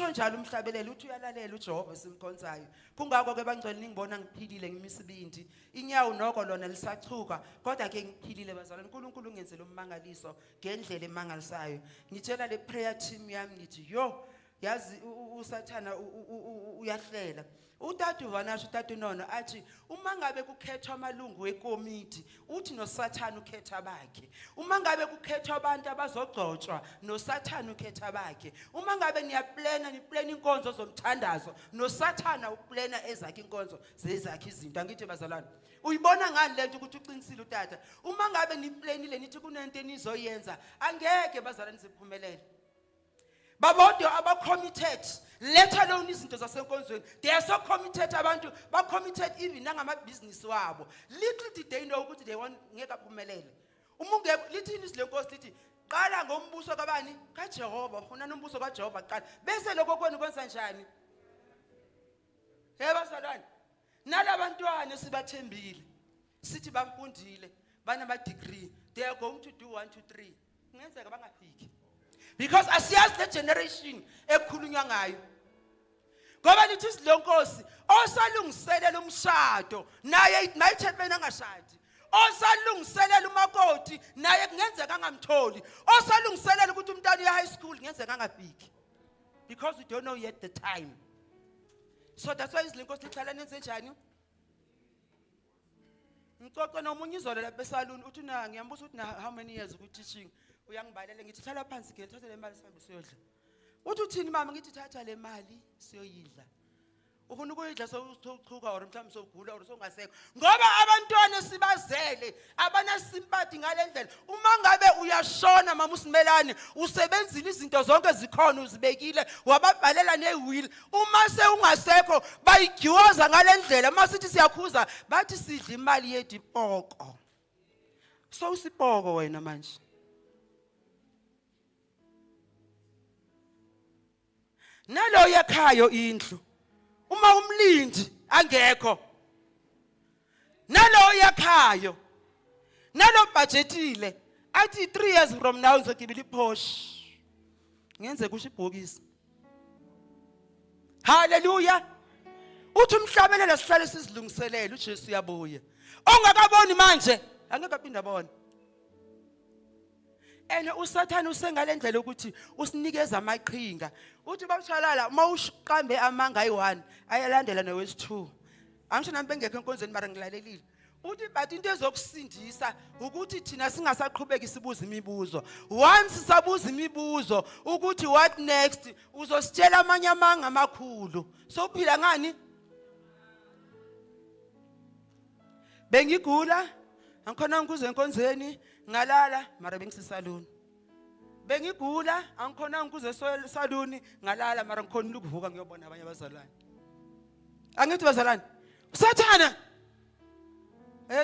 usho njalo umhlabeleli uthi uyalalela uJehova simkhonzayo kungakho ke bangcwele ningibona ngiphilile ngimisibindi inyawo noko lona lisachuka kodwa ke ngiphilile bazalwane uNkulunkulu ungenzele ummangaliso ngendlela emangalisayo ngitshela le prayer team yami ngithi yo yazi usathana uyahlela utatu vanasho utatu nono athi uma ngabe kukhethwa amalungu wekomiti uthi noSathana ukhetha bakhe uma ngabe kukhethwa abantu abazogcotshwa noSathana ukhetha bakhe uma ngabe niplana inkonzo zomthandazo noSathana uplana ezakhe inkonzo zezakhe izinto angithi bazalwane uyibona ngani lento ukuthi uqinisile utata uma ngabe niplanile nithi kunento enizoyenza angeke bazalwane ziphumelele babodo aba-committed let alone izinto zasenkonzweni they are so committed abantu ba-committed even nangamabhizinisi wabo little did they know ukuthi they want ngeke aphumelele lithini isilenkosi lithi qala ngombuso kabani kaJehova ufuna nombuso kaJehova qala bese lokho kwenu kwenza njani bazalwane nalabantwana sibathembile sithi bafundile banama-degree they are going to do 1 2 3 kungenzeka bangafiki because asiyazi le generation ekhulunywa ngayo ngoba lithi isilonkosi osalungiselela umshado naye United bena angashadi osalungiselela umakoti naye kungenzeka angamtholi osalungiselela ukuthi umntwana uya high school kungenzeka angafiki because we don't know yet the time so that's why isilonkosi lihlala nenze njani ngixoxe nomunye izolo lapha esaluni uthi na ngiyambuza ukuthi na how many years ku teaching uyangibalela ngithi hlala phansi ke thatha le mali sihambe siyodla uthi uthini mama ngithi thatha le mali siyoyidla ufuna ukuyidla sochuka or mhlawumbe sogula or songasekho ngoba abantwana sibazele abana sympathy ngalendlela uma ngabe uyashona mama usimelane usebenzile izinto zonke zikhona uzibekile wababhalela newill uma seungasekho bayigiwoza ngalendlela masithi siyakhuza bathi sidla imali yedipoko so usipoko wena manje nalo yakhayo indlu uma umlindi angekho nalo yakhayo nalo budgetile athi 3 years from now ngizogibela iPorsche ngenze kusho ibhokisi haleluya uthi umhlabelelo sihlale sizilungiselele uJesu uyabuya ongakaboni manje angeke aphinde abone ene uSathana usengalendlela ukuthi usinikeza amaqhinga uthi bakushalala mawuqambe amanga ayi1 ayalandela nowesi2 angisho nami bengekho enkonzweni mara ngilalelile uthi but into ezokusindisa ukuthi thina singasaqhubeki sibuza imibuzo once sabuza imibuzo ukuthi what next uzositshela amanye amanga amakhulu so uphila ngani bengigula angikhona ngikuze enkonzweni ngalala mara bengisisaluni bengigula angikhona ngikuze saluni ngalala mara ngikhona ukuvuka ngiyobona abanye abazalwane angithi bazalwane uSathana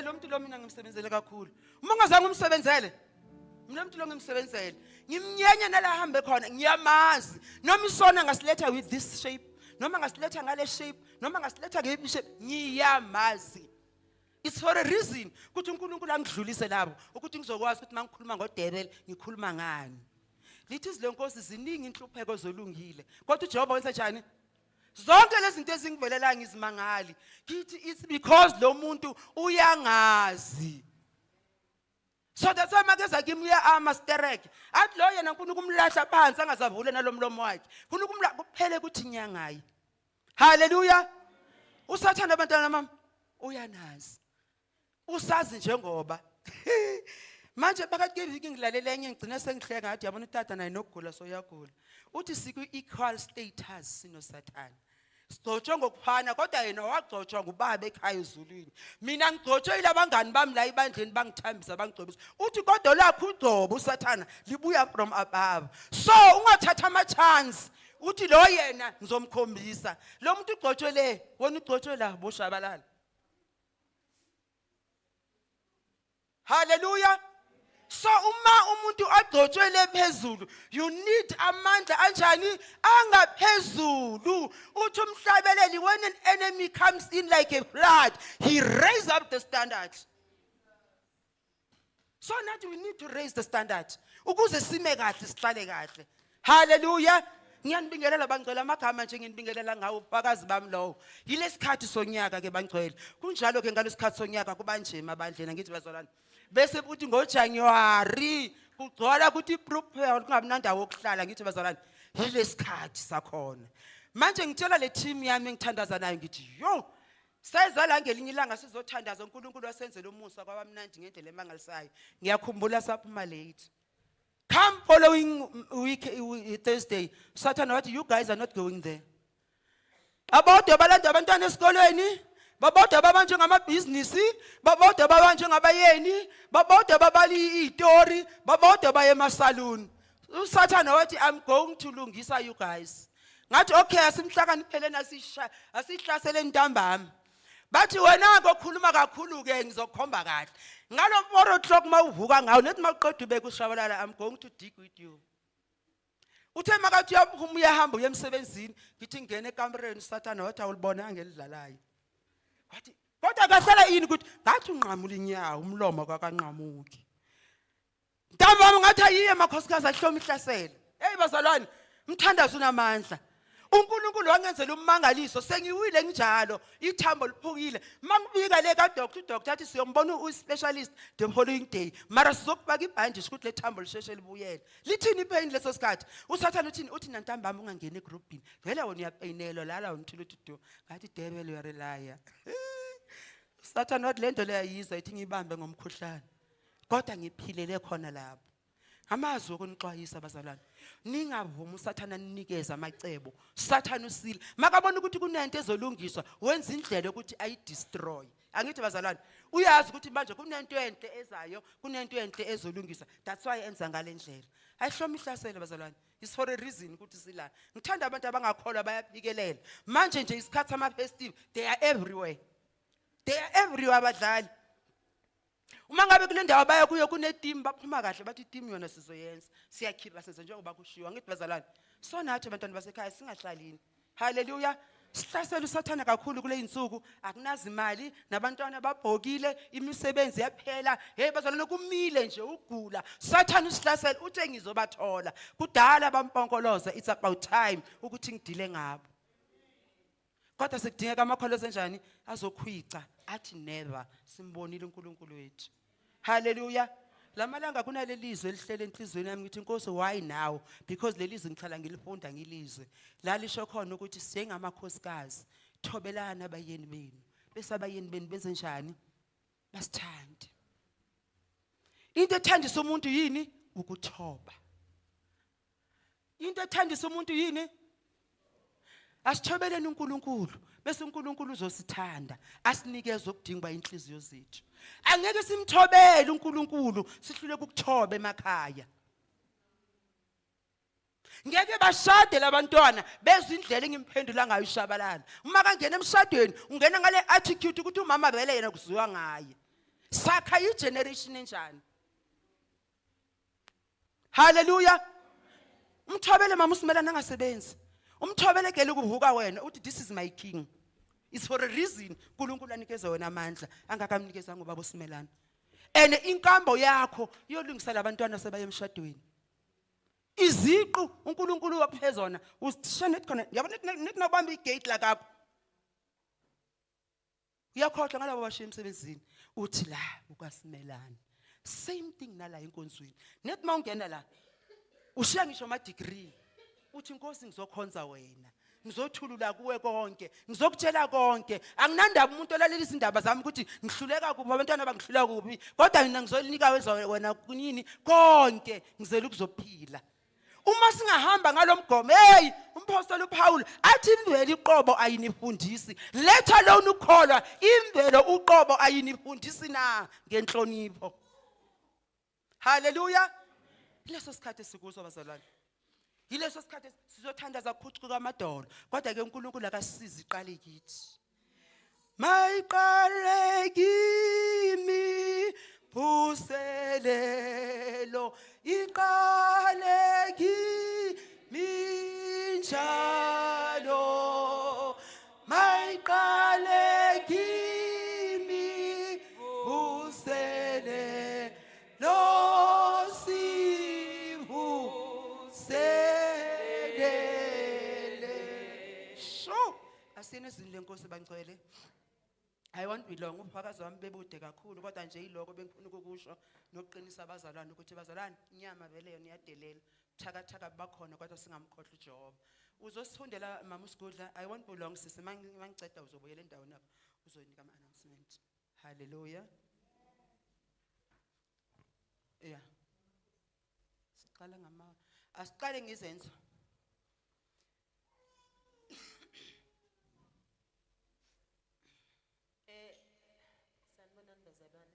lo muntu lo mina ngimsebenzele kakhulu uma ngazange umsebenzele mina umuntu lo ngimsebenzele ngimnyenye nala hambe khona ngiyamazi noma isona ngasiletha with this shape noma ngasiletha ngale shape noma ngasiletha ngeyiphi shape ngiyamazi. It's for a reason ukuthi uNkulunkulu angidlulise labo ukuthi ngizokwazi ukuthi mangikhuluma ngoDebele ngikhuluma ngani. Lithi izilenkosi ziningi inhlupheko zolungile kodwa uJehova wenza njani? Zonke lezi zinto ezingivelela ngizimangali kithi it's because lo muntu uyangazi. So that's why mageza kimya amastereke athi lo yena nkunu kumlahla phansi angazavule nalomlomo wakhe nkunu kuphele kuthi nyangayi. Hallelujah. Usathanda abantwana mama uyanazi. Usazi njengoba manje phakathi kweviki ngilalela enye ngigcina sengihleka ngathi yabona utata naye nokugula so yagula uthi siku equal status sino Sathana sigcotshwe ngokuphana kodwa yena wagcotshwa ngubaba ekhaya ezulwini mina ngigcotshwe ilabangani bami la ibandleni bangithambisa bangigcobisa uthi kodwa lakho ugcobo uSathana libuya from above so ungathatha ama chance uthi lo yena ngizomkhombisa lo muntu ugcotshwe le wona ugcotshwe la boshabalala. Hallelujah. So uma umuntu agcotshwele phezulu you need amandla anjani angaphezulu uthi umhlabeleli when an enemy comes in like a flood he raise up the standard. So now we need to raise the standard ukuze sime kahle sihlale kahle. Hallelujah. Ngiyanibingelela bangcwele amagama nje nginibingelela ngawo ubufakazi bami lowo. Yilesikhathi sonyaka ke bangcwele. Kunjalo ke ngalesikhathi sonyaka kuba nje emabandleni ngithi bazalwane. Bese futhi ngoJanuary kugcwala ukuthi prepare kungabi nandawo yokuhlala ngithi bazalwane. Yilesikhathi sakhona. Manje ngitshela le team yami engithandaza nayo ngithi yo sayizala ngelinye ilanga sizothandaza uNkulunkulu wasenzela umusa kwabamnandi ngendlela emangalisayo. Ngiyakhumbula saphuma late. Come following week, Thursday, Satan, what you guys are not going there. About the balanda abantwana esikolweni, babodwa babanje ngamabhizinisi, babodwa babanje ngabayeni, babodwa babali itori, babodwa baye emasaluni. Satan wathi I'm going to lungisa you guys. Ngathi okay asimhlakanipheleni asihlasele intambama. Bathi wena ngokhuluma kakhulu ke ngizokhomba kahle. Ngalo 4 o'clock mawuvuka ngawo lethi maqedwe bekushabalala I'm going to dig with you. Uthe makathi uyahamba uyemsebenzini ngithi ngene ekamereni Satan wathi awulibona ngelidlalayo. Wathi kodwa kahlala ini ukuthi ngathi unqamula inyawo umlomo kakanqamuki. Ntambama ngathi ayiye makhosikazi ahloma ihlasela. Hey bazalwane mthandazo unamandla. uNkulunkulu wangenzela ummangaliso sengiwile njalo ithambo liphukile mangibika le ka doctor athi siyombona uspecialist the following day mara sizokubaka ibandage ukuthi le thambo lisheshe libuyele lithini ipain leso sikhathi usathana uthi nantambama ungangena egroupini vela wona uyapainelwa lala unthula uthi do ngathi devil you are a liar Sathana wathi lento leyayiza ithi ngibambe ngomkhuhlane kodwa ngiphilele khona lapho amazwi okunixwayisa bazalwane ningavuma uSathana ninikeza amacebo Sathana usile makabona ukuthi kunento ezolungiswa wenza indlela ukuthi ayi destroy angithi bazalwane uyazi ukuthi manje kunento enhle ezayo kunento enhle ezolungiswa that's why enza ngalendlela ayihloma ihlasele bazalwane is for a reason ukuthi sila ngithanda abantu abangakholwa bayaphikelela manje nje isikhathi ama festive they are everywhere abadlali uma ngabe kule ndawo baya kuyo kune team baphuma kahle bathi team yona sizoyenza siyakhipha senze njengoba kushiwa ngithi bazalwane so nathi abantwana basekhaya singahlalini haleluya sihlasela uSathana kakhulu kule insuku akunazi imali nabantwana babhokile imisebenzi yaphela hey bazalwane kumile nje ugula Sathana usihlasela uthe ngizobathola kudala bamponkoloza it's about time ukuthi ngidile ngabo kodwa sekudingeka amakholo enjani azokhwica athi never simbonile uNkulunkulu wethu haleluya lamalanga kunalelizwe elihlele enhlizweni yami ngithi Nkosi why now because lelizwe ngihlala ngilifunda ngilizwe la lisho khona ukuthi singamakhosikazi thobelana abayeni benu bese abayeni benu benze njani basithande into ethandisa umuntu yini ukuthoba into ethandisa umuntu yini asithobeleni uNkulunkulu bese uNkulunkulu uzosithanda asinikeze okudingwa inhliziyo zethu angeke simthobele uNkulunkulu sihlule ukuthoba emakhaya ngeke bashade labantwana bezwe indlela engimphendula ngayo ishabalala uma kangena emshadweni ungena ngale attitude ukuthi umama vele yena kuziwa ngaye sakha igeneration enjani haleluya umthobele mama usimelana angasebenzi umthobele gele ukuvuka wena uthi this is my king it's for a reason uNkulunkulu anikeza wena amandla angakamnikeza ngobaba usimelana ene inkambo yakho iyolungisa labantwana sebaye emshadweni iziqu uNkulunkulu waphezona usishane khona yabona nithi nabamba igate la kapho uyakhohlwa ngalabo bashiya emsebenzini uthi la ukasimelana same thing nala enkonzweni nethi mawungena la ushiya ngisho ama degree uthi Nkosi ngizokhonza wena ngizothulula kuwe konke ngizokutshela konke anginandaba umuntu olalelisa indaba zami ukuthi ngihluleka kuphi abantwana bangihlula kuphi kodwa mina ngizolinika wena kunini konke ngizela ukuzophila uma singahamba ngalomgomo hey umpostoli uPaul athi imvelo iqobo ayinifundisi let alone ukholwa imvelo uqobo ayinifundisi na ngenhlonipho haleluya leso sikhathi sikuso bazalwane yileso sikhathi sizothandaza ukuphucuka amadolo kodwa ke uNkulunkulu akasizi iqale kithi mayiqale kimi puselelo iqale kimi njalo mayiqale kimi puselelo Akusiyena izini lenkosi bangcwele. I won't be long uphakazi wami bebude kakhulu kodwa nje yiloko bengifuna ukukusho nokuqinisa abazalwane ukuthi bazalwane inyama vele yona iyadelela thakathaka bakhona kodwa singamkhohlwa uJehova. Uzosifundela mama uSigudla. I won't be long sisi mangiceda uzobuyela endaweni yakho uzoyinika ama announcement. Hallelujah. Yeah. Siqala ngama asiqale ngizenzo. Sanibonani bazalwane.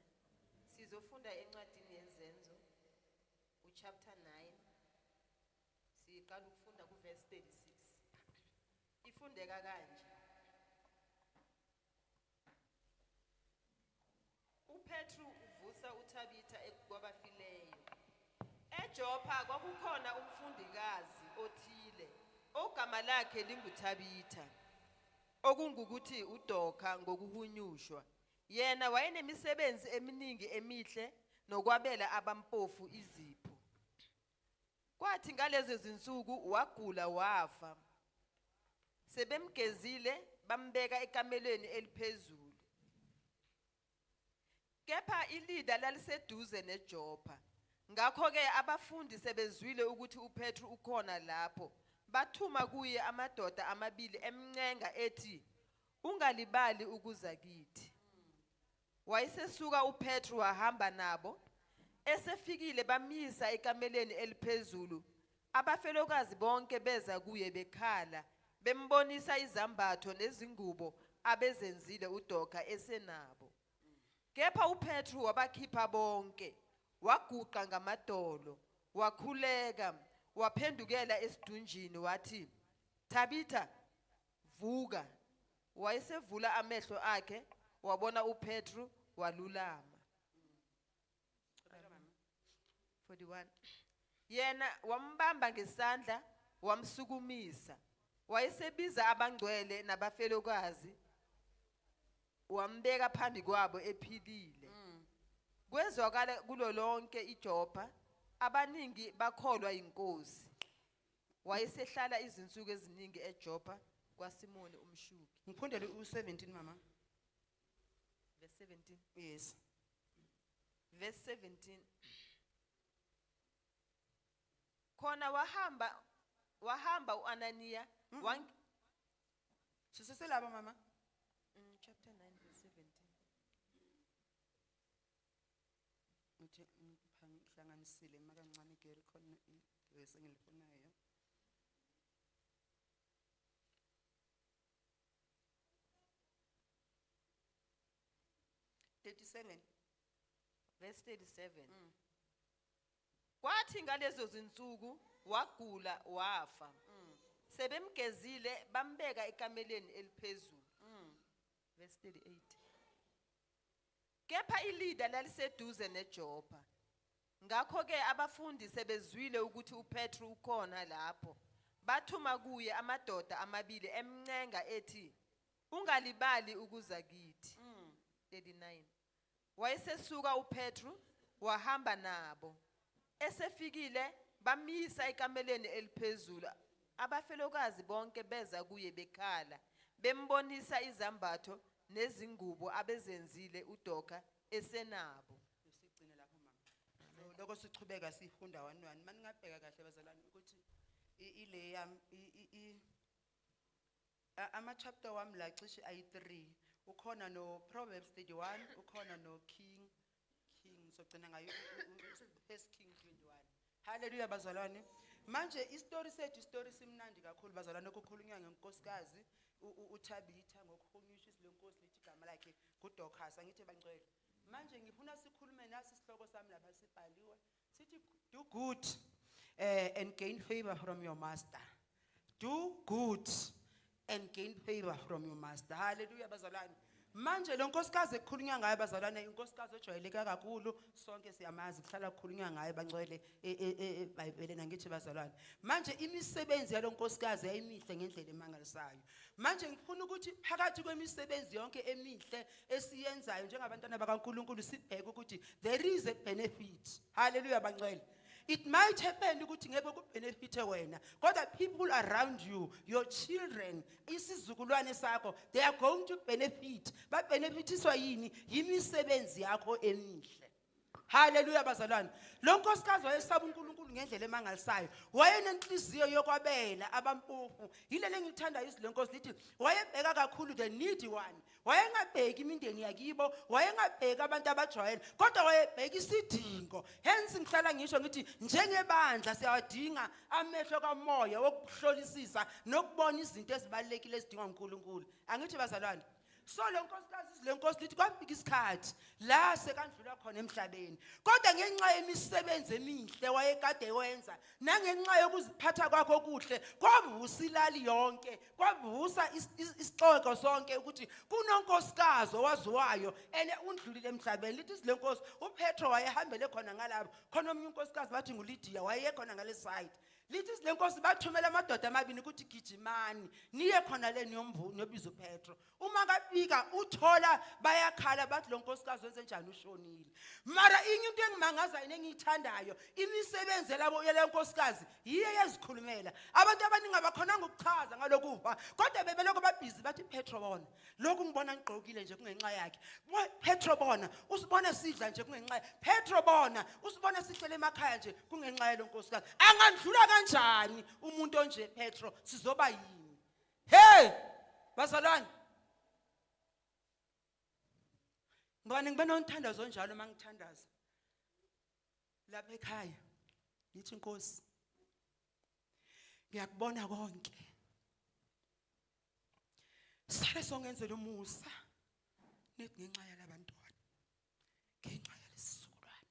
Sizofunda encwadini yezenzo uchapter 9. Siqala ukufunda kuverse 36. Ifundeka kanje. uPetru uvusa uThabitha kwabafileyo. EJopha kwakukhona umfundikazi othile ogama lakhe linguThabitha, okungukuthi uDoka ngokuhunyushwa. Yena wayenemisebenzi eminingi emihle nokwabela abampofu izipho. Kwathi ngalezo zinsuku wagula wafa. Sebemgezile bambeka ekamelweni eliphezulu. Kepha ilida laliseduze neJopha. Ngakho ke abafundi sebezwile ukuthi uPetru ukhona lapho, bathuma kuye amadoda amabili emncenga ethi, "Ungalibali ukuza kithi." Wayesesuka uPetru wahamba nabo. Esefikile bamisa ekameleni eliphezulu. Abafelokazi bonke beza kuye bekhala, bembonisa izambatho nezingubo abezenzile uDoka esenabo. Kepha uPetru wabakhipha bonke, waguqa ngamadolo, wakhuleka, waphendukela esidunjini wathi, "Thabitha, vuka." Wayesevula amehlo akhe, wabona uPetru, walulama. 41. Yena wambamba ngesandla, wamsukumisa. Wayesebiza abangcwele nabafelokazi, wambeka phambi kwabo ephilile. Kwezwakala kulo lonke iJopha, abaningi bakholwa inkosi. Wayesehlala izinsuku eziningi eJopha kwaSimoni umshuki. Ngiphundele u17 mama. Verse 17. Yes. Verse 17. Khona wahamba uAnaniya Siseselaba mama. Chapter 9 verse 17. Ngithi ngihlanganisile makancane ke khona bese ngilifunayo. Verse 37. Kwathi ngalezo zinsuku wagula wafa. Sebemgezile bambeka ekameleni eliphezulu. Verse 38. Kepha ilida laliseduze neJopha. Ngakho ke abafundi sebezwile ukuthi uPetru ukhona lapho, bathuma kuye amadoda amabili emncenga ethi, "Ungalibali ukuza kithi." 39. Wayesesuka uPetru wahamba nabo. Esefikile bamisa ekameleni eliphezulu. Abafelokazi bonke beza kuye bekhala, bembonisa izambatho nezingubo abezenzile uDoka esenabo. Usigcine lapho mama. So lokho sichubeka sifunda 1:1. Maningabheka kahle bazalwane ukuthi ile yami ama chapter wami la cishe ayi3. Ukhona no Proverbs 31, ukhona no King sogcina ngayo First King 21. Hallelujah bazalwane. Manje istory simnandi kakhulu bazalwane, ukukhulunywa ngenkosikazi uThabitha ngokuhunyusha isilenkosi lithi igama lakhe nguDokas. Angithi bangcwele. Manje ngifuna sikhulume nasi isihloko sami lapha sibhaliwe. Sithi do good and gain favor from your master. Do good and gain favor from your master. Hallelujah bazalwane. Manje lo nkosikazi ekukhulunywa ngayo bazalwane, inkosikazi ojwayeleka kakhulu, sonke siyamazi kuhlala kukhulunywa ngayo bangcwele eBhayibhelini. Ngithi bazalwane, manje imisebenzi yalo nkosikazi yayimihle ngendlela emangalisayo. Manje ngifuna ukuthi phakathi kwemisebenzi yonke emihle esiyenzayo njengabantwana bakaNkulunkulu sibheke ukuthi there is a benefit. Hallelujah bangcwele. It might happen ukuthi ngeke kubenefite wena, kodwa people around you, your children, isizukulwane sakho, they are going to benefit. Babenefitiswa yini? Yimisebenzi yakho emihle. Hallelujah bazalwane. Lo nkosikazi wayesaba uNkulunkulu ngendlela emangalisayo. Wayenenhliziyo yokwabela abampofu. Yilele engithanda izile nkosi lithi wayebheka kakhulu the needy one. Wayengabheki imindeni yakibo, wayengabheki abantu abajwayele, kodwa wayebheka isidingo. Hence ngihlala ngisho ngithi njengebandla siyawadinga amehlo kamoya wokuhlolisisa nokubona izinto ezibalekile ezidingwa uNkulunkulu. Angithi bazalwane, so le nkosi lithi kwafika isikhathi la sekandlula khona emhlabeni, kodwa ngenxa yemisebenzi emihle wayekade wenza nangenxa yokuziphatha kwakho okuhle kwavusa ilali yonke, kwavusa isixoko sonke ukuthi kunonkosikazi owaziwayo ene undlulile emhlabeni. Lithi le nkosi uPetro wayehambele khona ngalapho, khona omunye unkosikazi bathi nguLidiya wayekhona ngale side. Lithi le nkosi bathumela amadoda amabili ukuthi gijimani niye khona le niyobiza uPetro. Uma kafika uthola bayakhala bathi lo nkosikazi wenze njani ushonile. Mara inye into engimangaza engiyithandayo, imisebenzi labo yele nkosikazi yiye yezikhulumela. Abantu abaningi abakhonanga ukuchaza ngalokuva, kodwa bebeloko babhizi bathi Petro bona lokhu ngibona ngigqokile nje kungenxa yakhe. Petro bona usibona sidla nje kungenxa yakhe. Petro bona usibona sihlele emakhaya nje kungenxa yalo nkosikazi. Angandlula kanjani umuntu onje Petro, sizoba yini? Hey bazalwane, ngibona ngibona unthandazo njalo mangithandaza lapha ekhaya. Ngithi Nkosi ngiyakubona konke, sale songenzela umusa nithi ngenxa yalabantwana, ngenxa yalesizukulwane.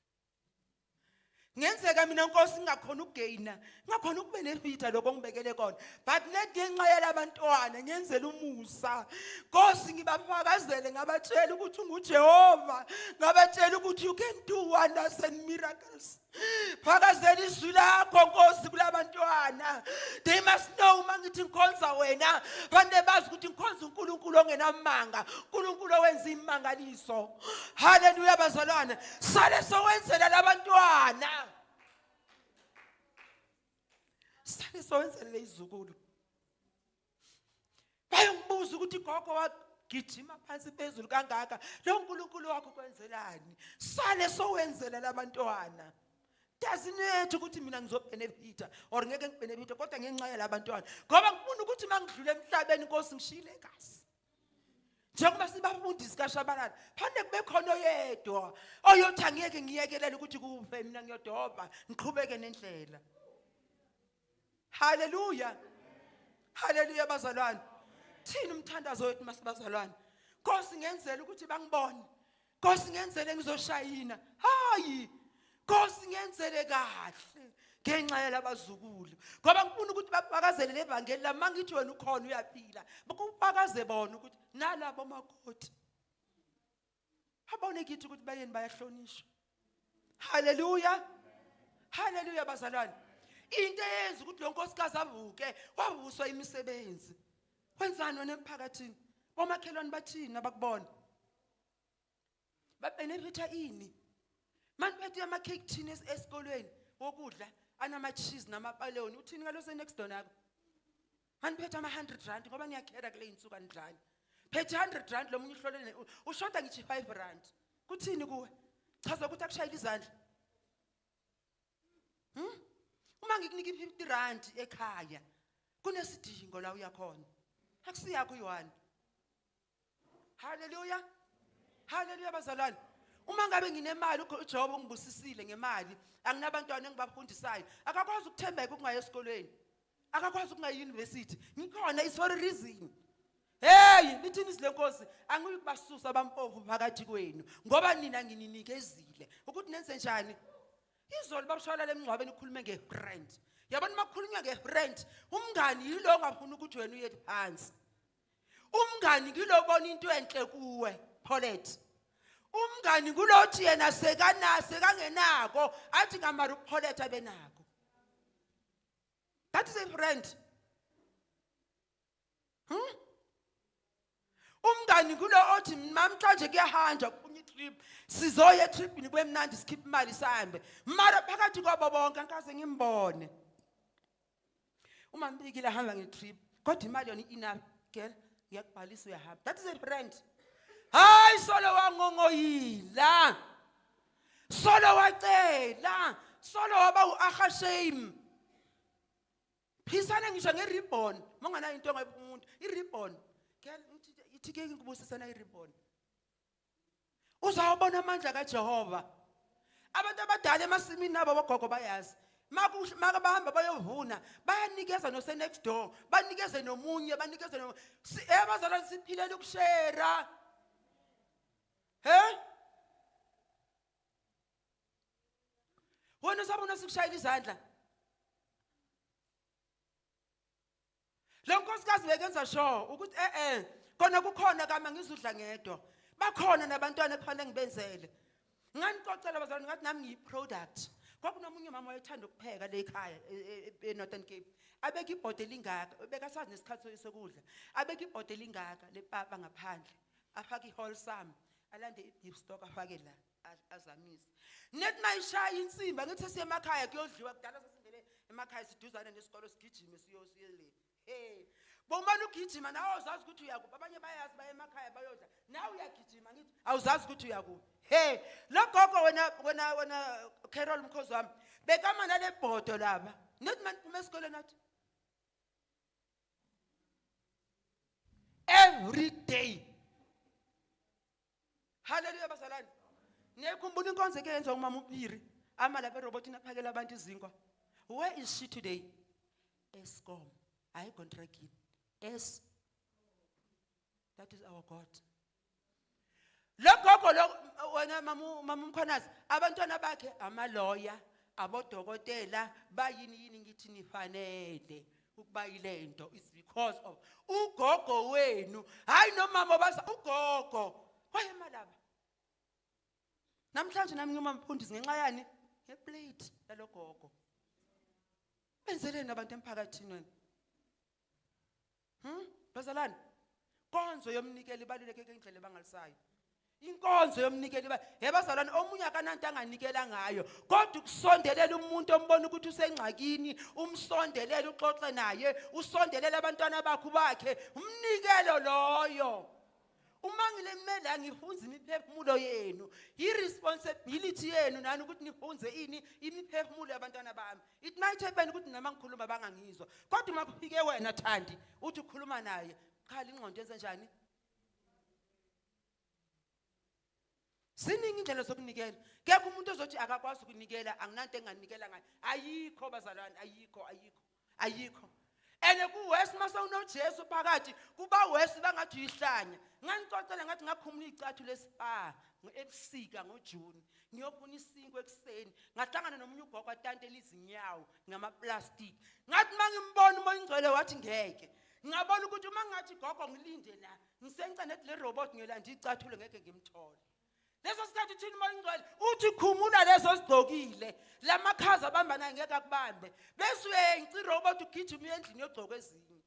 Ngenzeka mina Nkosi ngingakhona ukugaina, ngakhona ukubenefita lokho ngibekele kona, but ngenxa yalabantwana ngenzela umusa. Nkosi ngibafakazele ngabatshela ukuthi unguJehova, ngabatshela ukuthi you can do wonders and miracles. Fakazela izwi lakho Nkosi kulabantwana. They must know mangithi ngikhonza wena, bande bazi ukuthi ngikhonza uNkulunkulu ongenamanga, uNkulunkulu owenza imangaliso. Hallelujah bazalwane, sale sowenzela labantwana, sale sowenzela izukulu. Bayongibuza ukuthi gogo wagijima phansi phezulu kangaka, lo uNkulunkulu wakho kwenzelani? Sale sowenzela labantwana. Dazinethi ukuthi mina ngizobenefita or ngeke ngibenefita, kodwa ngenxa yalabantwana, ngoba ngifuna ukuthi mangidlule emhlabeni Nkosi ngishile egazi. Njengoba sibafundisi kaShabalala, phande kube khona oyedwa oyothi angeke ngiyekelele ukuthi kufe, mina ngiyodoba ngiqhubeke nendlela. Hallelujah, hallelujah bazalwane. Thina umthandazo wethu masibazalwane, Nkosi ngenzele ukuthi bangibone, Nkosi ngenzele ngizoshayina, hayi Nkosi ngenzele kahle ngenxa yalabazukulu, ngoba ngifuna ukuthi bafakazele levangeli la. Mangithi wena ukhona uyaphila, bakufakaze bona ukuthi nalabo makoti babone kithi ukuthi bayeni bayahlonishwa. Hallelujah, hallelujah bazalwane. Into eyenza ukuthi lo nkosikazi avuke, wavuswa imisebenzi. Wenzani wena emphakathini? Bomakhelwane bathini abakubona? Babenefita ini? Maniphethe ama cake tin esikolweni wokudla anama cheese namapaloni, uthini ngalo se next door nakho? Maniphethe ama 100 rand ngoba niyakhera kule insuku anidlali. Phethe 100 rand lo munye uhlolele ushoda ngithi 5 rand. Kuthini kuwe? Chaza ukuthi akushayile izandla. Uma ngikunika 50 rand ekhaya, kunesidingo la uyakhona. Akusiyakho uyi1. Hallelujah, hallelujah bazalwane. Uma ngabe nginemali uJehova ungibusisile ngemali, anginabantwana engibafundisayo, akakwazi ukuthembeka ukungayi esikolweni, akakwazi ukungayi university, ngikhona is for a reason. Hey, lithini isile Nkosi, angikubasusa abampofu phakathi kwenu, ngoba nina ngininikezile ukuthi nenze njani. Izolo babashwala lemngcwabeni ukhulume ngefriend. Yabona makhulunywa ngefriend, umngani yilo ongafuna ukuthi wena uye phansi. Umngani ngilobona into enhle kuwe, Paulette. Umngani kulothi yena sekanase kangenako athi ngamara uPaulette abenako. That is a friend. Umngani kulo othi mamhlanje kuyahanjwa kunye trip sizoya etripini kwemnandi sikhiphe imali sihambe mara phakathi kwabo bonke angikaze ngimbone uma mbikile hamba ngetrip kodwa imali yona enough girl ngiyakubhalisa uyahamba that is a brand hayi solo wangongoyila solo wacela solo waba uAhashame phisana ngisho ngeribbon mongana into ngemuntu iribbon girl ithi ke ngikubusisana iribbon uzawubona amandla kaJehova abantu abadala emasimini nabo bogogo bayazi maka bahamba bayovuna bayanikeza no se next door banikeze nomunye banikeze no abazalwane siphilela ukushare wena sabona sikushayela izandla lo nkosikazi bekenza sure ukuthi khona kukhona kama ngizudla ngedwa bakhona nabantwana ekufanele ngibenzele nganicocela bazalwane ngathi nami ngiyiproduct kwakunomunye mama wayethanda ukupheka le ekhaya eNorthern Cape abeka ibhodo elingaka bekasazi nesikhathi sokudla abeka ibhodo elingaka lepapa ngaphandle afaka iwholesome alande ibeef stock afake la azamise nethi mayishaya insimba ngithi siye emakhaya kuyodliwa kudala sesingene emakhaya siduzane nesikolo sigijime siyosiye le bomani ugijima nawe awuzazi ukuthi uyakuphi abanye bayazi baye emakhaya bayodla nawe uyagijima ngithi awuzazi ukuthi uyakuphi lo gogo wena Carol Mkhozi wami bekama nale bhodo laba nethi maniphuma esikoleni nathi every day haleluya bazalwane nekhumbula inkonzo eyenziwa umama uPhiri ama lapha erobotini aphakela abantu izinkwa where is she today Eskom hayi contracting that is our God lo gogo lo wena mama Mkhwanazi abantwana bakhe amalawyer abodokotela bayini ngithi nifanele ukuba yilento is because of ugogo wenu hayi nomama basa ugogo wayemalaba namhlanje nami ngimamphundisi ngenxa yani ngeplate yalogogo benzeleni abantu emphakathini wena bazalwane konzo yomnikeli ibaluleke ngendlela ebangalisayo inkonzo yomnikeli bazalwane omunye akananto anganikela ngayo kodwa ukusondelela umuntu ombona ukuthi usengxakini umsondelele uxoxe naye usondelele abantwana bakhe umnikelo loyo uma ngilemela ngihunza imiphefumulo yenu irresponsibility yenu nani ukuthi nihunze imiphefumulo yabantwana bami it might happen ukuthi nama ngikhuluma bangangizwa kodwa uma kufike wena Thandi uthi ukhuluma naye khala ingqondo enze njani siningi indlela zokunikela kekho umuntu ozothi akakwazi ukunikela anginanto enganikela ngayo ayikho bazalwane ayikho ene kuwesi mase unoJesu phakathi kuba wesi bangathi uyihlanya nganicocela ngathi ngakhumula icathu lespa ebusika ngoJune ngiyofuna isinkwe ekseni ngahlangana nomunye ugogo atantela izinyawo ngamaplastic ngathi mangimbona uMoyingcwele wathi ngeke ngabona ukuthi uma ngathi gogo ngilinde la ngisencane le robot ngiyolanda icathulo ngeke ngimthole leso sikhathi thina Moyingcwele uthi khumula leso sigcokile lamakhaza abamba naye ngeke akubambe bese uyenci robot ugijima endlini yogcoka ezinye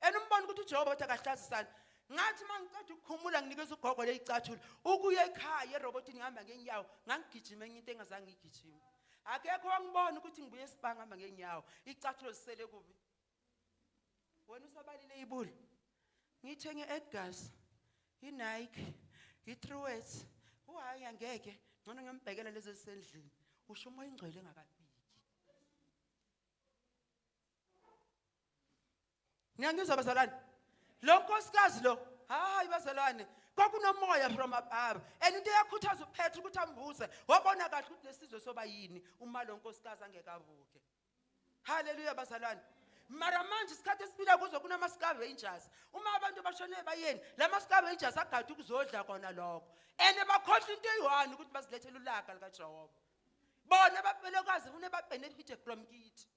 enombona ukuthi uJehova uthi akahlazisana ngathi mangicela ukukhumula nginikeza ugogo le icathulo ukuye ekhaya erobotini ngihamba ngenyawo ngangigijima enye into engazange igijima akekho wangibona ukuthi ngibuye esibanga ngihamba ngenyawo icathulo sisele kubi wena usabalile ibuli ngithenge Edgars iNike iTruworths uhayi angeke ngcono ngiyambhekela lezi esendlini usho uMoyingcwele engakafiki ngiyangizwa bazalwane lo nkosikazi lo hayi bazalwane kwakunomoya from above and into yakhuthaza uPetru ukuthi ambuze wabona kahle ukuthi lesizwe soba yini uma lo nkosikazi angekavuke haleluya bazalwane mara manje isikhathi esibila kuzo kunama scavengers uma abantu bashone bayeni lama scavengers agada ukuzodla kona lokho ene bakhohle into eyi1 ukuthi bazilethele ulaka lika Jehova bona babelokazi une babenefit from kithi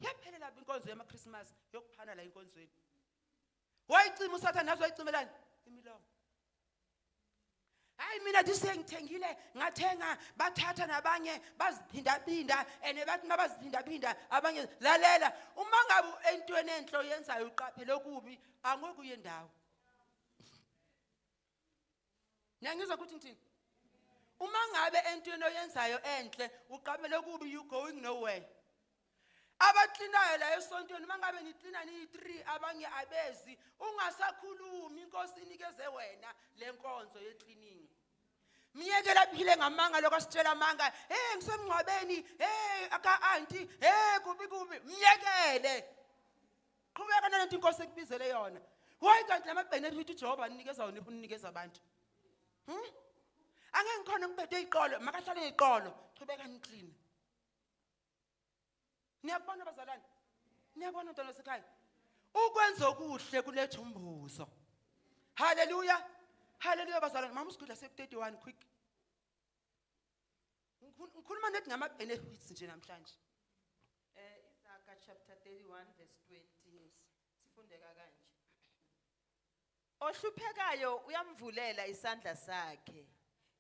yaphelela inkonzo yama Christmas yokuphana la inkonzweni wayicima uSathane nazo wayiциmelani imilomo hayi mina disengithengile ngathenga bathatha nabanye baziphinda ene bathi mabaziphinda abanye lalela uma ngabe entweni enhlo yenzayo uqaphele okubi angeke uye ndawo Niyangizwa ukuthi ngithini? Uma ngabe entweni oyenzayo enhle uqabele kubi, you going nowhere. Abaklinayo la esontweni mangabe niklina ni3 abanye abezi ungasakhulumi, inkosi inikeze wena lenkonzo yecleaning. Miyeke laphile ngamanga lokasitshela amanga, ngisemngcwabeni, aka auntie, kubi, miyekele. Qhubeka nalento inkosi ekubizele yona. Why kanti lama benefit uJehova anikeza wona unikeza abantu? Angeke ngikhona ngibethe iqolo, makahlale iqolo, qhubeka niclean. Niyabona bazalwane? Niyabona ntwana sekhaya? Ukwenza okuhle kuletha umbuzo. Hallelujah. Hallelujah bazalwane. Mama usigudla sek31 quick. Ngikhuluma nethi ngama benefits nje namhlanje. Isaka chapter 31 verse 20 yes. Sifundeka kanje. Ohluphekayo uyamvulela isandla sakhe.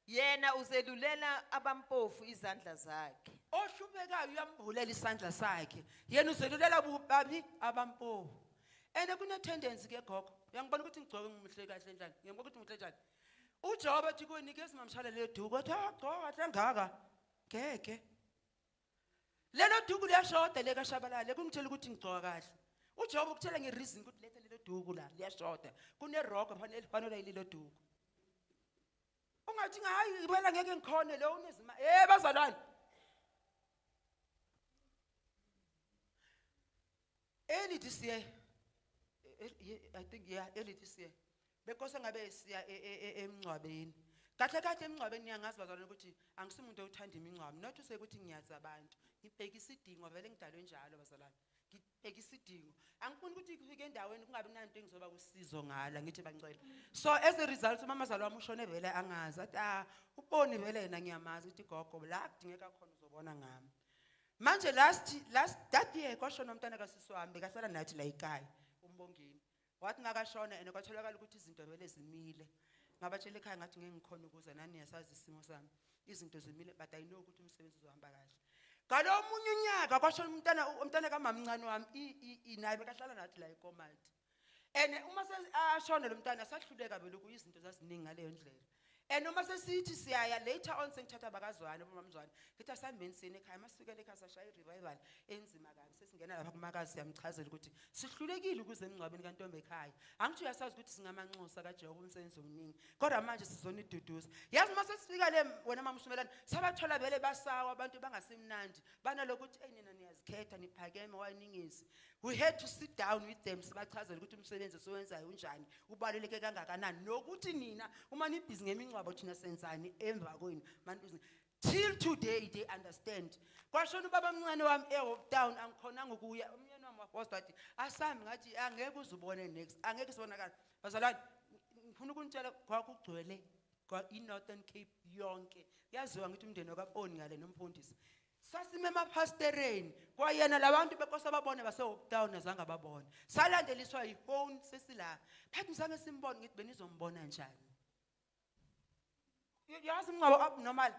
Yena uzelulela abampofu izandla zakhe. Ohluphekayo uyamvulela isandla sakhe. Yena uzelulela babi abampofu. Ene kune tendency ke gogo. Uyangibona ukuthi ngigcoke ngimuhle kahle njani? Ngiyabona ukuthi ngimuhle njani? uJehova ethi kunikeza simamshaya le duku, athi gcoka kahle ngaka. Ngeke. Lelo duku liyashoda lekashabalala, kumtshela ukuthi ngigcoka kahle. uJehova ukutshela ngereason ukuthi lethe lelo duku la liyashoda. Kune rock fanele lelo duku. Ungathi hayi ibela ngeke ngikhone lo unezima. Bazalwane. Early this year, I think early this year. Because ngabe siya emncwabeni. Kahle kahle emncwabeni ngiyangazi bazalwane ukuthi angisimuntu othanda imingcwabo. Not use ukuthi ngiyazi abantu. Ngibheka isidingo vele ngidalwe njalo bazalwane. Ngibheka isidingo. Angifuni ukuthi kufike endaweni kungabi nanto engizoba kusizo ngala ngithi bangcwele. So as a result mama zalwa ushone vele angazi athi uboni vele yena ngiyamazi ukuthi gogo la kudingeka khona uzobona ngami. Manje last that year kwashona umntana kaSiswami bekasala nathi la ekhaya umbongeni. Wathi nakashona ene kwatholakala ukuthi izinto vele zimile. Ngabatshela ekhaya ngathi ngeke ngikhona ukuza nani yasazi isimo sami. Izinto zimile but I know ukuthi umsebenzi uzohamba kahle. Ngalo munye unyaka kwashona umntana kamamncane wami inaye bekahlala nathi la eKomati. Ene uma seshona lo mntana sahluleka vele ukuyizinto zaziningi ngaleyo ndlela. And uma sesithi siyaya later on sengithatha bakazwana bomamzwana ngithi asambeni sini ekhaya masifika ekhaya sashaya revival enzima kabi sesingena lapha kumakazi siyamchazela ukuthi sihlulekile ukuze emngcwabeni kantombi ekhaya angithi uyasazi ukuthi singamanxusa kaJehova umsebenzi omningi kodwa manje sizoniduduza yazi uma sesifika le wena mama usumelana sabathola vele basawa abantu bangasemnandi banalokuthi nina niyazikhetha niphakeme wayiningizi. We had to sit down with them sibachazela ukuthi umsebenzi sowenzayo unjani ubaluleke kangakanani nokuthi nina uma nibhizi ngemingcwabo thina senzani emva kwenu mantu till today they understand. Kwashona ubaba omncane wami eHope Town angikhonanga ukuya umyeni wami wafosta wathi asami ngathi angeke uzubone next angeke sibonakala bazalwane ngifuna ukunitshela kwakugcwele kwa iNorthern Cape yonke yaziwa ngithi umndeni wakaboni ngale nomfundisi sasime emapastereni kwayena labantu bekosa babone baseHope Town azange babone salandeliswa iphone sesila phathi ngizange simbone ngithi benizombona njani yazi umngcwabo abnormal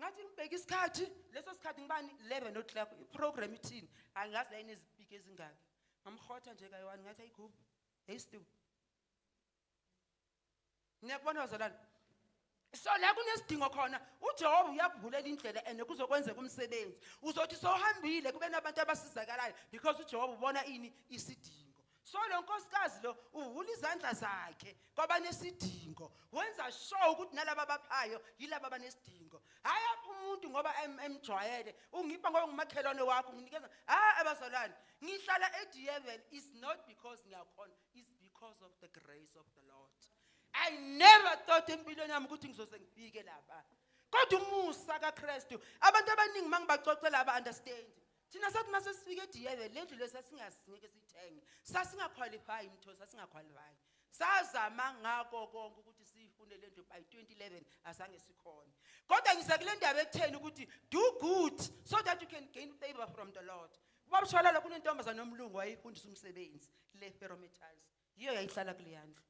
ngathi ngibheka isikhathi leso sikhathi ngibani 11 o'clock iprogram ithini angazi la inezipiki ezingaki ngamkhotha nje kayi1 ngathi ayigubhu hey Stu niyabona bazalwane. So la kunesidingo khona uJehova uyakuvulela indlela ene kuzokwenzeka umsebenzi uzothi sohambile kube nabantu abasizakalayo because uJehova ubona ini isidingo. So lo nkosikazi lo uvula izandla zakhe kwabanesidingo wenza sure ukuthi nalabo abaphayo yilabo abanesidingo hayi apha umuntu ngoba emjwayele ungipha ngoba ngumakhelwane wakho nginikeza abazalwane ngihlala eDievel is not because ngiyakhona it's because of the grace of the Lord. I never thought empilweni yami ukuthi ngizoze ngifike lapha kodwa umusa kaKristu abantu abaningi mangibacocela aba understand. Thina sathi mase sifike eDievel lendlu lesasingeke sithenge sasingaqualify imtho sasingaqualify sazama ngako konke ukuthi sifune lendlu by 2011 azange sikhona kodwa ngisakule ndaba ekutheni ukuthi do good so that you can gain favor from the Lord. Ubabushala kunentombazana nomlungu wayifundisa umsebenzi le Ferrometals yiyo yayihlala kule yandlu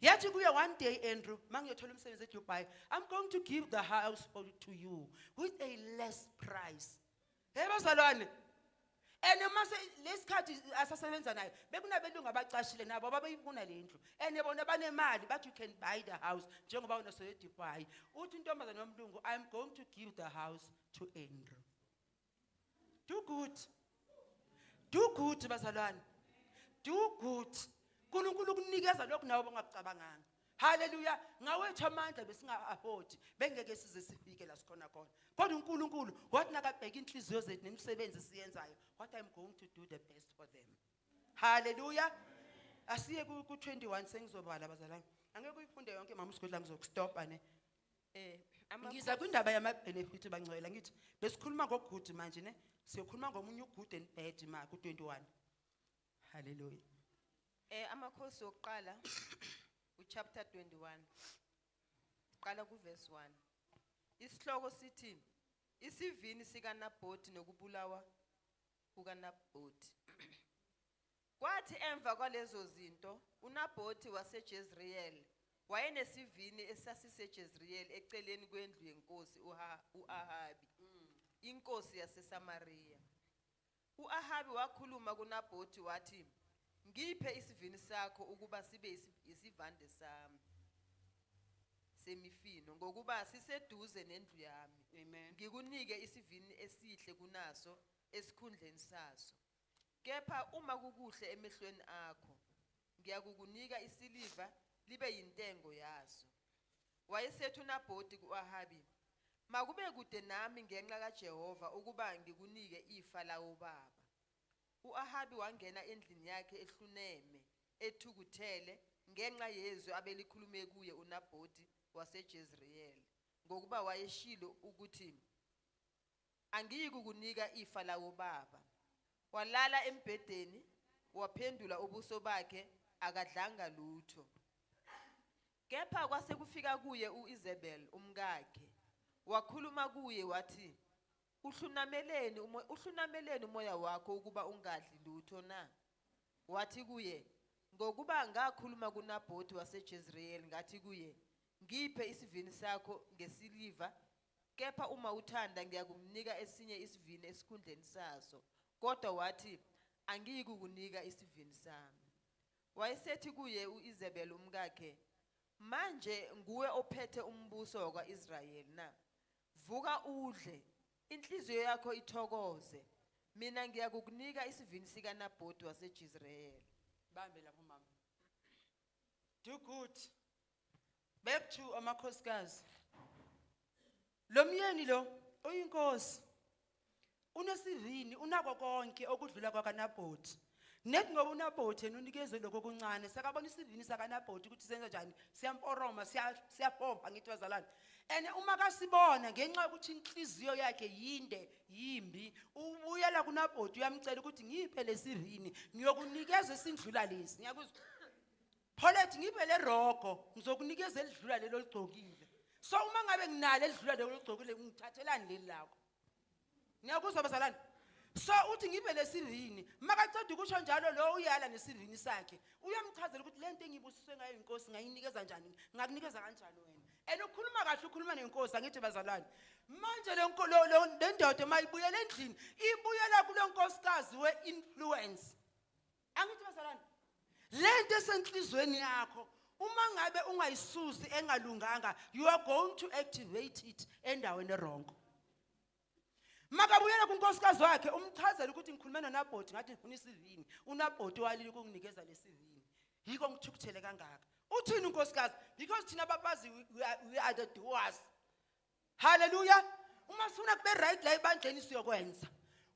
yathi kuye one day Andrew mangiyothola umsebenzi eDubai I'm going to give the house to you with a less price. Hey bazalwane And mase lesikhathi asasebenza nayo bekunabelungu abacashile nabo abayifuna lendlu and bona banemali but you can buy the house njengoba unasoye Dubai uthi intombazana yomlungu I'm going to give the house to Andrew. Do good bazalwane, do good. uNkulunkulu ukunikeza lokhu nawe bongakucabanganga. Hallelujah. Ngawethu amandla besinga afford bengeke size sifike la sikhona khona. Kodwa uNkulunkulu wathi nakabheka inhliziyo zethu nemisebenzi siyenzayo, what I'm going to do the best for them. Hallelujah. Asiye ku 21 sengizobala bazalwane. Angeke uyifunde yonke mama usigodla ngizokustopa ne. Ngiza kwindaba yama benefit bangcwela ngithi besikhuluma ngogood manje ne. Siyokhuluma ngomunye ugood and bad ma ku 21. Hallelujah. Amakhosi okuqala chapter 21 qala ku verse 1. Isihloko sithi isivini sika Nabhothi nokubulawa kuka Nabhothi. Kwathi emva kwalezo zinto uNabhothi waseJezreel wayenesivini esasiseJezreel eceleni kwendlu yenkosi uAhabi inkosi yaseSamariya. uAhabi wakhuluma kuNabhothi wathi ngiphe isivini sakho ukuba sibe isivande sami semifino ngokuba siseduze nendlu yami. Amen. Ngikunike isivini esihle kunaso esikhundleni saso. Kepha uma kukuhle emehlweni akho ngiyakukunika isiliva libe yintengo yaso. Wayesethu uNabhothi kuAhabi makube kude nami ngenxa kaJehova ukuba ngikunike ifa lawo baba. uAhabi wangena endlini yakhe ehluneme ethukuthele ngenxa yezwi abelikhulume kuye uNabhothi waseJezreel ngokuba wayeshilo ukuthi angiyikukunika ifa lawo baba. Walala embhedeni waphendula ubuso bakhe akadlanga lutho. Kepha kwase kufika kuye uIzebel umkakhe wakhuluma kuye wathi uhlunameleni umoya wakho ukuba ungadli lutho na. Wathi kuye ngokuba ngakhuluma kuNabhothi waseJezreel ngathi kuye ngiphe isivini sakho ngesiliva kepha uma uthanda ngiyakumnika esinye isivini esikhundleni saso. Kodwa wathi angiyikukunika isivini sami. Wayesethi kuye uIzebel umkakhe manje nguwe ophethe umbuso wakwaIsrayeli na. Vuka udle inhliziyo yakho ithokoze. Mina ngiyakukunika isivini sika Nabhothi waseJezreel. Bambe lapho mama. Do good. Back to amakhosikazi. Lo myeni lo uyinkosi. Unesivini unako konke okudlula kwaNabhothi. Nethi ngoba uNabhothi unikeze lokho okuncane sakabona isivini sakaNabhothi ukuthi senza njani siyamporoma siyapompa ngithi bazalwane. Ene uma kasibona ngenxa ukuthi inhliziyo yakhe yimbi ubuyela kuNabhothi uyamcela ukuthi ngiphe lesivini ngiyokunikeza esindlula lesi ngiyakuzwa Paulet ngiphe le rogo ngizokunikeza elidlula lelo ligcokile. So uma ngabe nginalo elidlula lelo ligcokile ngithathelani leli lakho. Ngiyakuzwa bazalwane. So uthi ngiphe lesivini makaceda ukusho njalo lo uyala nesivini sakhe uyamchazela ukuthi lento engibusiswe ngayo inkosi ngayinikeza njani ngakunikeza kanjani wena. Ukhuluma kahle ukhuluma nenkosi angithi bazalwane. Manje le ndoda mayibuyela endlini ibuyela kule nkosikazi we-influence. Angithi bazalwane lento esenhlizweni yakho uma ngabe ungayisusi engalunganga you are going to activate it endaweni erongo. Makabuyela kunkosikazi wakhe umchazela ukuthi ngikhuluma noNabhothi ngathi ngifuna isivini uNabhothi walile ukunginikeza lesivini yiko ngithukuthele kangaka. Uthini unkosikazi because thina babazi we are the doers. Hallelujah. Uma sifuna kube right la ebandleni siyokwenza.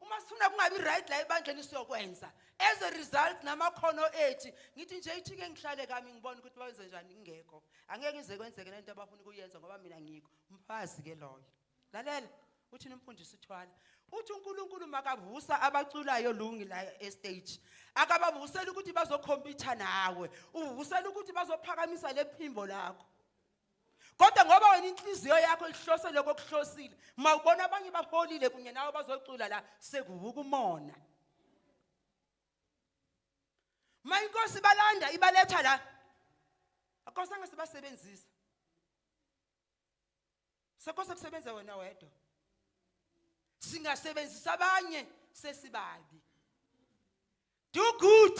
Uma sifuna kungabi right la ebandleni siyokwenza. As a result namakhono ethi ngithi nje ithike ngihlale kami ngibona ukuthi bawenze njani ngingekho. Angeke ngize kwenzeke lento abafuna ukuyenza ngoba mina ngikho. Umfazi ke loyo. Lalela uthini umfundisi uthwala. Uthi uNkulunkulu makavusa abaculayo lungi la estage. Akabavusela ukuthi bazokhompitha nawe. Uvusela ukuthi bazophakamisa lephimbo lakho. Kodwa ngoba wena inhliziyo yakho ihlosele kokuhlosile, mawubona abanye baholile kunye nawe bazocula la sekuvuka umona. Mayinkosi balanda ibaletha la. Akosanga sibasebenzisa. Sekose kusebenza wena wedwa. Singasebenzisa abanye sesibabi. Do good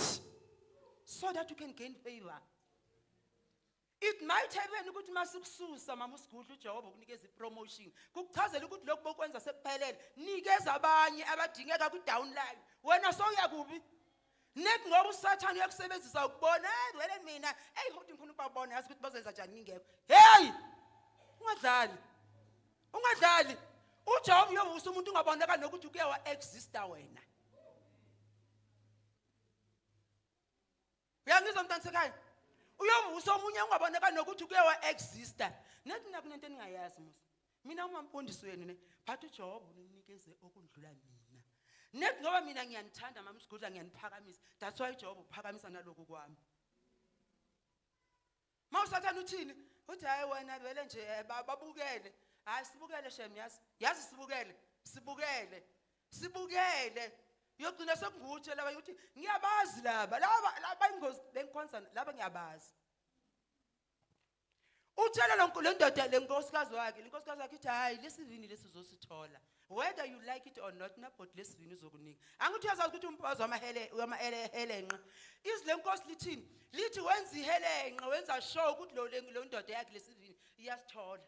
so that you can gain favor. It might happen ukuthi masikususa mama usigudla uJehova ukunikeza ipromotion. Kukuchazela ukuthi lokho bokwenza sekuphelele. Nikeza abanye abadingeka ku downline. Wena sowuya kubi. Net ngoba uSathane uyakusebenzisa ukubona, vele mina, hothi ngifuna ukubabona yazi ukuthi bazenza njani ngingekho. Hey! Ungadlali. Ungadlali. uJehova uyovusa umuntu ungabonakala nokuthi uke wa exista wena. Uyangizwa mntana sekhaya? Uyovusa umunye ungabonakala nokuthi uke wa exista. Nathi nakunento engingayazi musa. Mina umamfundisi wenu ne, bathi uJehova uninikeze okundlula mina. Net ngoba mina ngiyanithanda mama usigudla ngiyaniphakamisa. That's why uJehova uphakamisa naloko kwami. Mawusathana uthini? Uthi hayi wena vele nje babukele. Hayi sibukele shem yazi. Yazi sibukele. Sibukele. Sibukele. Yogcina sekunguthe laba uthi ngiyabazi laba. Laba ingozi bengikhonza laba ngiyabazi. Uthela le ndoda lenkosikazi wakhe. Lenkosikazi wakhe ithi hayi lesivini lesizosithola. Whether you like it or not, nabot lesivini uzokunika. Angithi uyazazi ukuthi umpazo wamahelenqa. Izilenkosi lithini? Lithi wenza ihelenqa, wenza show ukuthi lo ndoda yakhe lesivini iyasithola.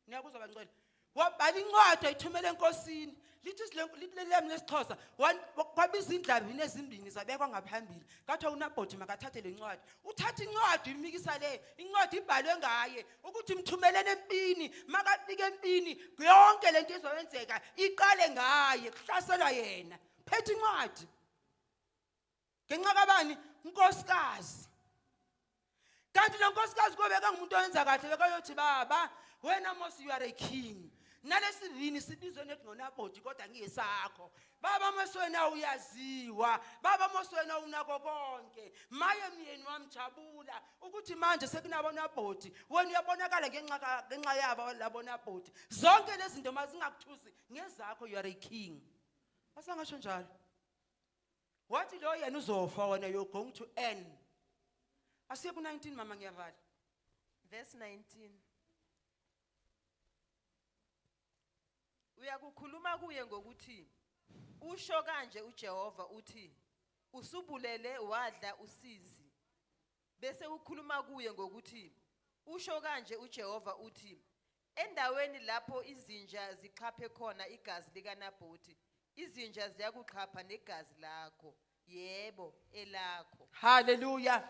Niyakuzwa bangcwele. Wabhala incwadi ayithumela enkosini. Lithi lelemi lesixhosa kwabiza indlabi ezimbini zabekwa ngaphambili. Kathiwa uNabhothi makathathe le ncwadi. Uthatha incwadi imikisa le. Incwadi ibhalwe ngaye ukuthi imthumelene empini, makafike empini yonke lento izowenzeka iqale ngaye, kuhlasela yena. Phethe incwadi. Ngenxa kabani? Unkosikazi. Kanti lo nkosikazi kobeka ngumuntu owenza kahle bekayothi baba, wena mos you are a king. Nalesivini sibizwe nethi ngoNabhothi kodwa ngiyesakho. Baba moswena uyaziwa. Baba moswena unako konke. Maye myeni wamjabula ukuthi manje sekunabo Nabhothi. Wena uyabonakala ngenxa yabo labo Nabhothi. Zonke lezi zinto mazingakuthusi ngezakho you are a king. Basangasho njalo. Wathi lo yena uzofa wena you're going to end. Asiye ku 19 mama ngiyavala. Verse 19. Uyakukhuluma kuye ngokuthi usho kanje uJehova uthi usubulele wadla usizi. Bese ukhuluma kuye ngokuthi usho kanje uJehova uthi endaweni lapho izinja ziqhaphe khona igazi likaNabhothi izinja ziyakuqhapha negazi lakho. Yebo, elakho. Hallelujah.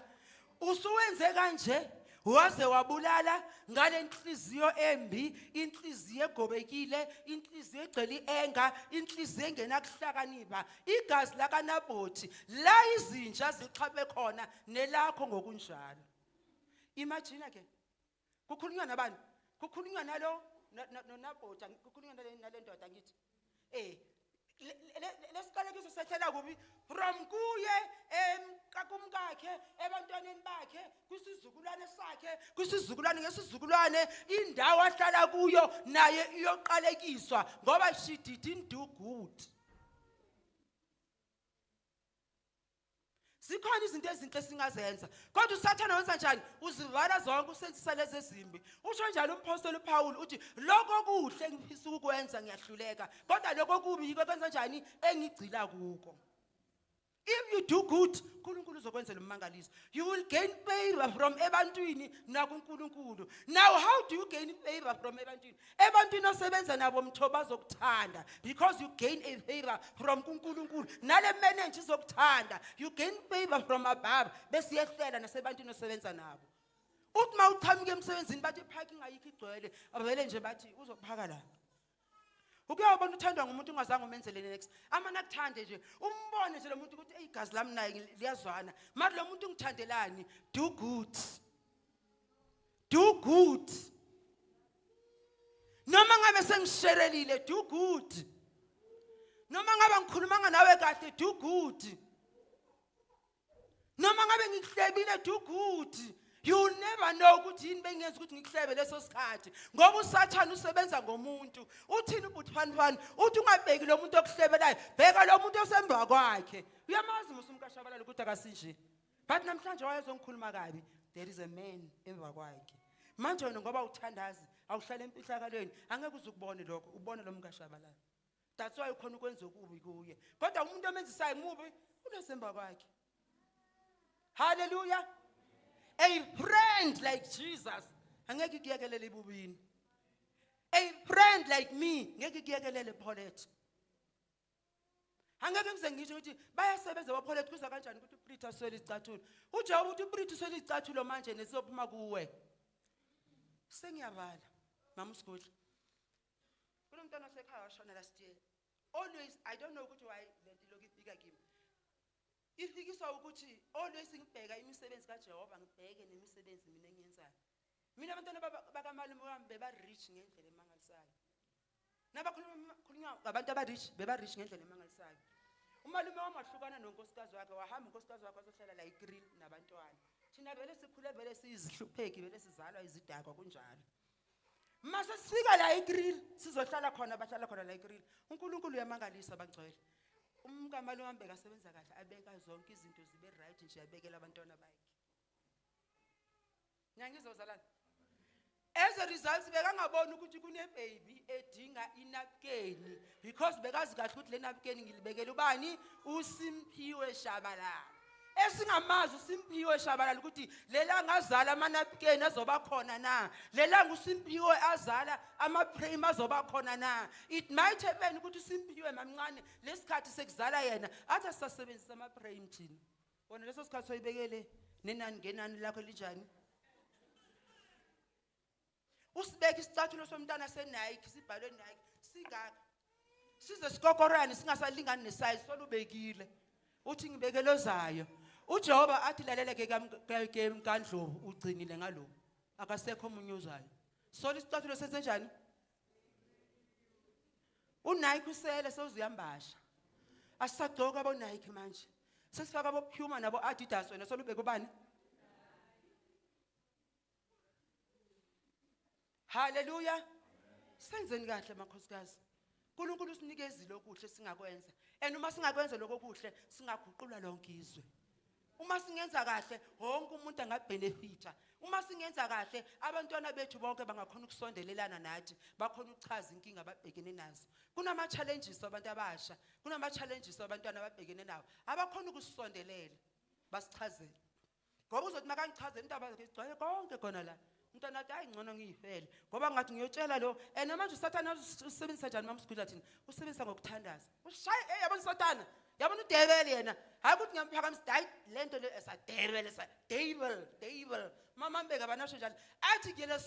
Usuwenze kanje waze wabulala ngale inhliziyo embi, inhliziyo egobekile, inhliziyo egcwele enga, inhliziyo engena kuhlakanipa. Igazi lakaNabhothi la izinja ziqhaphe khona nelakho ngokunjalo. Imagine ke. Kukhulunywa nabani? Kukhulunywa nalo noNabhothi, kukhulunywa nale ndoda ngithi. Lesiqalekiso sethela kubi from kuye kakumkakhe ebantwaneni bakhe kwisizukulwane sakhe kwisizukulwane ngesizukulwane indawo ahlala kuyo naye iyoqalekiswa ngoba she didn't do good. Zikhona izinto ezinhle singazenza kodwa uSathane wenza njani? Uzivala zonke usenzisa lezi ezimbi. Usho njalo umpostoli Paul uthi lokho kuhle engifisa ukukwenza ngiyahluleka kodwa lokho kubi yiko kwenza njani engigcila kuko. If you do good, uNkulunkulu uzokwenzela umangaliso. You will gain favor from ebantwini nakuNkulunkulu. Now how do you gain favor from ebantwini? Ebantwini osebenza nabo mthoba zokuthanda because you gain a favor from uNkulunkulu. Nale manager izokuthanda. You gain favor from above. Bese yehlela nasebantwini osebenza nabo. Uthi mawuqhamuke emsebenzini bathi parking ayikho igcwele. Avele nje bathi uzophaka la. Ukuyabona uthandwa ngumuntu ungazange umenzele next. Amana kuthande nje. Umbone nje lo muntu ukuthi igazi lami naye liyazwana. Manje lo muntu ngithandelani? Do good. Do good. Noma ngabe sengisherelile, do good. Noma ngabe ngikhulumanga nawe kahle, do good. Noma ngabe ngikuhlebile, do good. You never know ukuthi yini bengenza ukuthi ngikuhlebe leso sikhathi ngoba uSathane usebenza ngomuntu. Uthini ubuthanwani? Uthi ungabheki lo muntu okuhlebelayo, bheka lo muntu osemba kwakhe. Uyamazi musumkashabalala ukuthi akasinje. But namhlanje wayezongikhuluma kabi. There is a man emva kwakhe. Manje wena ngoba uthandazi awuhlala empihlakalweni angeke uzukubone lokho, ubone lo mkashabalala. That's why ukhona ukwenza okubi kuye. Kodwa umuntu omenzisayo mubi unesemba kwakhe. Hallelujah. A friend like Jesus angeke ikuyekelele ibubini. A friend like me ngeke ikuyekelele Paulette. Angeke ngize ngisho ukuthi bayasebenza baPaulette kuza kanjani ukuthi uPrith aswele isicathulo. UJehova uthi uPrith uswele isicathulo manje nesizophuma kuwe. Sengiyavala mama uSigudla. Kunomntwana osekhaya washona last year. Always I don't know ukuthi why lento lokhu ifika kimi. Ifikiswa ukuthi always ngibheka imisebenzi kaJehova ngibheke nemisebenzi mina engiyenzayo. Mina abantwana bakaMalume wami beba rich ngendlela emangalisayo. Nabakhulunywa ngabantu aba-rich beba-rich ngendlela emangalisayo. Umalume wami wahlukana nonkosikazi wakhe wahamba unkosikazi wakhe wazohlala la eGrill nabantwana. Thina vele sikhule vele sizihlupheki vele sizalwa izidakwa kunjalo. Mase sifika la eGrill sizohlala khona bahlala khona la eGrill. uNkulunkulu uyamangalisa abangcwele. Umkamalume wami bekasebenza kahle abeka zonke izinto zibe right nje abekela abantwana bakhe. Nyangizozalana. As a result, bekangabona ukuthi kune baby edinga inapkeni because bekazi kahle ukuthi le napkeni ngilibekela ubani uSimphiwe Shabalala. Esingamazi uSimphiwe Shabalala ukuthi lela ngazala amanapkeni azoba khona na. Lela nguSimphiwe azala ama-prime azoba khona na. It might happen ukuthi uSimphiwe mamncane lesikhathi sekuzala yena athi sisebenzisa ama-prime thina. Wona leso sikhathi soyibekele nenani ngenani lakho lijani. Usibeka isicathulo somntana seNike sibhalwe Nike singaka size sikokorane singasalingani nesize solubekile uthi ngibekelo zayo uJehova athi laleleke ke mkandlovu ugcinile ngalo akasekho omunye uzayo solo isicathulo senzenjani uNike usele sozuyambasha asisagcoka abo Nike manje sesifaka abo Puma nabo Adidas wena solubeka ubani. Hallelujah. Senzeni kahle makhosikazi. uNkulunkulu usinikezile okuhle singakwenza. Uma singakwenza lokho kuhle singaguqulwa lonke izwe. Uma singenza kahle wonke umuntu angabenefita. Uma singenza kahle abantwana bethu bonke bangakhona ukusondelelana nathi, bakhona ukuchaza inkinga ababhekene nazo. Kunama challenges abantu abasha, kunama challenges abantwana ababhekene nawo. Abakhona ukusondelela basichazele. Ngoba uzothi makangichazela indaba ngigcwele konke khona la. Umntana athi ayingcono ngiyifele ngoba ngathi ngiyotshela lo manje uSathane usebenzisa kanjani mama Sigudla thina usebenzisa ngokuthandaza ushaye yabona uSathane yabona uDevil yena hayi ukuthi ngiyamphakamise hayi lento le esa devil mama mbeka banasho njalo athi ngiyele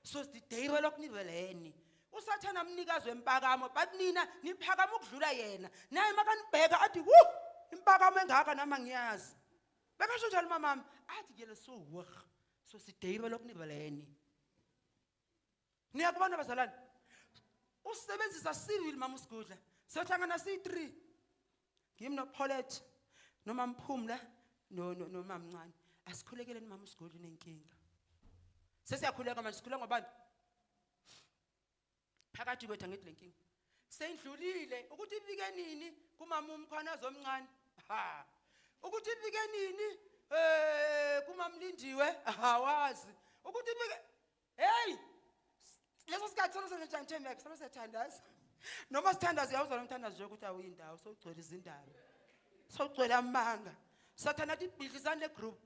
so the devil okuniveleni uSathane amnikazi wempakamo but nina niphakama ukudlula yena naye makanibheka athi impakamo engaka nama ngiyazi bekasho njalo mama athi ngiyele so sideyibela lokuniveleni. Niyakubona bazalwane. Usebenzisa civil mama uSigudla. Sohlangana si3. Ngimi no Paulette noma Mphumla no mamncane. Asikhulekeleni mama uSigudla unenkinga. Sesiyakhuleka manje sikhuleka ngobani? Phakathi kwethu ngithi lenkinga. Sendlulile ukuthi ibike nini kumama umkhwana azomncane. Ha. Ukuthi ibike nini kumamlindiwe awazi ukuthi ibike hey leso sikhathi sokusenza Thembeka sokusathandaza noma sithandaza uyawuzwa nomthandazo nje ukuthi awuyindawo sowugcwele izindaba sowugcwele amanga sathana ibhidlizana le group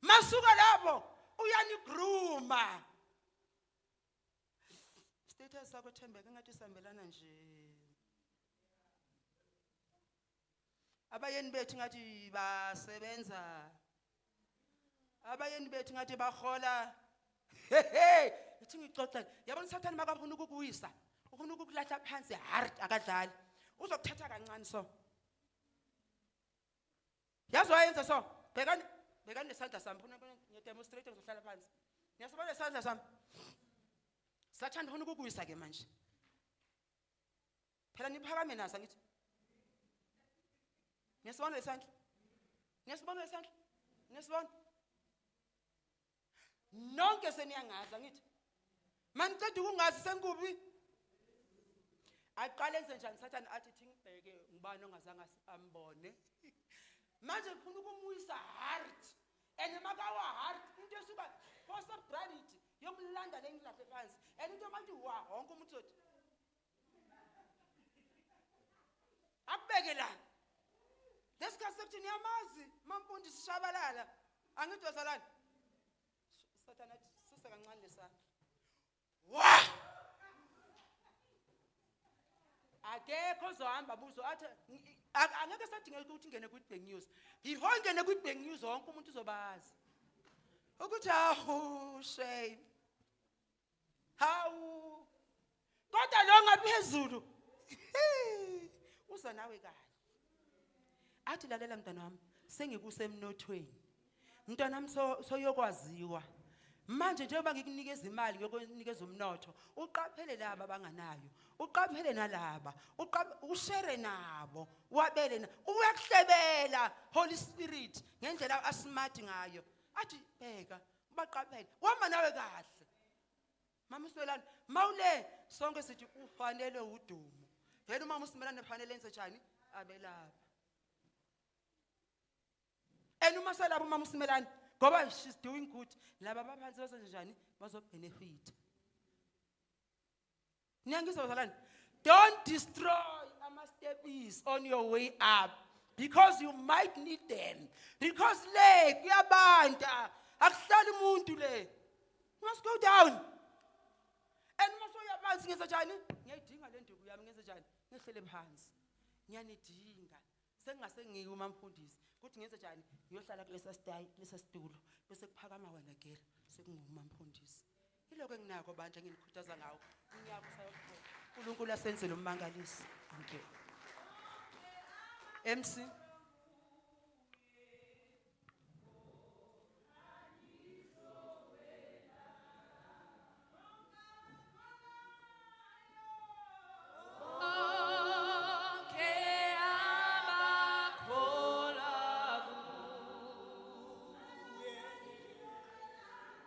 masuka lapho uyanigruma status sakho Thembeka engathi sambelana nje abayeni bethu ngathi basebenza abayeni bethu ngathi bahola ithi ngixoxa yabona uSathane makafuna ukukuyisa ufuna ukukulahla phansi hard akadlali uzokuthatha kancane so yazi wayenza so bhekani nesandla sami ufuna ngidemonstrate ngizohlala phansi ngiyasibona isandla sami Sathane ufuna ukukuyisa ke manje phela niphakame nasa ngithi Niyasibona isandla nonke seniyangaza ngithi maniceda ukungazi senkubi aqale enze njani Sathane athi ngibheke ngubani ongazange ambone manje ufuna ukumuyisa hard makawa hard into esuka post gravity yokulanda lengilahle phansi into mathi wonke umuntu uthi akubeke la lesikhathi ukuthi niyamazi maMfundisi Shabalala angithi wazalani sathana sise kancane lesandla wa akekho ozohamba buzo athi angeke sadingeka ukuthi ingene kwi-Bang News ngihongene kwi-Bang News wonke umuntu uzobazi ukuthi hawu shame hawu kodwa lo ngaphezulu uza nawe kahle athi lalela mntana wami sengikusemnothweni mntwana wami soyokwaziwa manje njengoba ngikunikeza imali ngokunikeza umnotho uqaphele laba abanganayo uqaphele nalaba ushare nabo wabele na uyakuhlebela Holy Spirit ngendlela asmart ngayo athi bheka ubaqaphele wama nawe kahle mama Simelane mawule sonke sithi ufanele udumo yena umama uSimelane ufanele enze njani abelapha enuma selapha umama uSimelane ngoba she's doing good laba abaphansi basenze njani bazobenefit niyangizwa bazalwane don't destroy ama-steps on your way up because you might need them because le kuyabanda akuhlali umuntu le you must go down and masoya phansi ngenza njani ngiyayidinga le nduku yami ngenza njani ngehlele phansi ngiyanidinga sengingase ngike uMamfundisi ukuthi ngenze njani ngiyohlala kulesa situlo bese kuphakama wena gela sekunguMamfundisi iloko enginako bandla nginikhuthaza ngawo unyaka usayokhona uNkulunkulu asenzele ummangalisi thank you MC